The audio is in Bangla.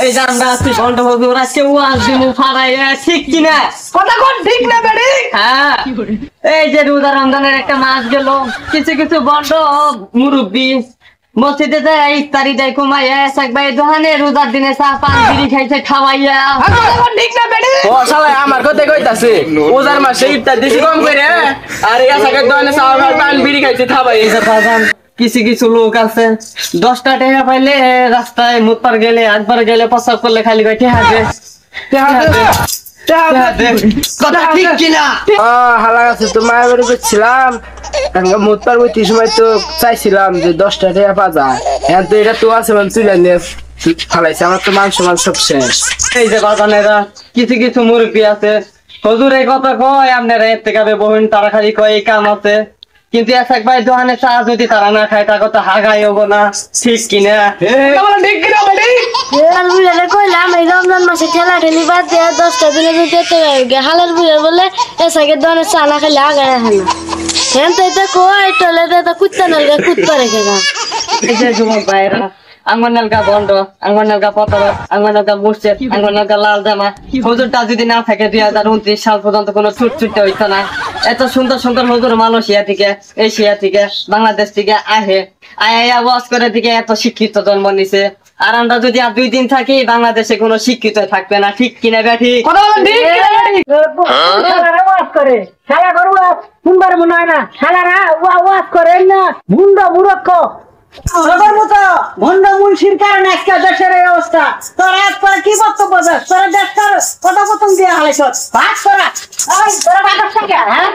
এই যে আমরা আছি ঘন্ট হুজুর আজকে ওয়াজ দিমু ফাড়াইয়া ঠিক কিনা কথা কোন ঠিক না বেড়ি? হ্যাঁ এই যে রোজা রমজানের একটা মাস গেল কিছু কিছু বন্ড মুরব্বী মসজিদে যায় ইফতারি দেয় কমাইয়া এসাক ভাই দোকানে রোজার দিনে চা পান বিড়ি খাইছে খাওয়াইয়া কথা কোন ঠিক না বেড়ি? ও শালা আমার কথা কইতাছে ওজার মাসে ইফতার দিছি কম করে আর এসাকের দোকানে চা পান বিড়ি খাইছে থাবাই বাজান কিছু কিছু লোক আছে 10টা টাকা পাইলে রাস্তায় মুতপার গেলে একবার গেলে প্রস্রাব করলে খালি কয় টেহা দে কথা ঠিক কিনা? হালা আছে তো মায়ের বাড়ি করছিলাম মুতপার বইতে সময় তো চাইছিলাম যে 10টা টাকা পাজা এখন তো এটা তো আছে মানে তুলে নিয়ে ফালাইছে আমার তো মাংস সব শেষ। এই যে বাজানেরা কিছু কিছু মুরব্বী আছে হুজুর এই কথা কয় আপনারা এর থেকে বহুন তারা খালি কয় এই কাম আছে কিন্তু এসাক ভাই দোকানে চা যদি তারা না খায় তা কথা হাগাই হবো না ঠিক কিনা কথা বল ঠিক কিনা বেড়ি? হালাল বুড়ারে কইলাম এই রমজান মাসে ঠেলা ঠেলি বাদ দিয়ে 10টা দিনে যদি যেতে পারবে হালাল বুড়া বলে এসাকে দনে চা না খেলে আগায় হানা হেন তো এটা কই টলে তো কুত্তা নলগা কুত্তা রেখে গা এই যে যুবক ভাইরা আঙ্গনালগা বন্ড আঙ্গনালগা পতর আঙ্গনালগা মুর্শিদ আঙ্গনালগা লাল জামা হুজুরটা যদি না থাকে 2029 সাল পর্যন্ত কোনো ছুটছুটে হইতো না এত সুন্দর সুন্দর হুজুর মালয়েশিয়া থেকে এশিয়া থেকে বাংলাদেশ থেকে আয়া ওয়াজ করে দিকে এত শিক্ষিত জন্ম নিছে আর আমরা যদি আর 2 দিন থাকি বাংলাদেশে কোনো শিক্ষিত থাকবে না ঠিক কিনা ব্যাঠি কথা বল ঠিক কিনা বেড়ি? শালারা ওয়াজ করে শালা করবা শুনবার মনে হয় না শালারা ওয়াজ করে না ভুন্ড মূর্খ সবার মতো ভণ্ড মুন্সির কারণে একটা দেশের এই অবস্থা তোরা একবার কি বক্তব্য দেস তোরা দেশটার কথা প্রথম দিয়ে হালাইছ ভাগ তোরা তোরা ভাগের সঙ্গে হ্যাঁ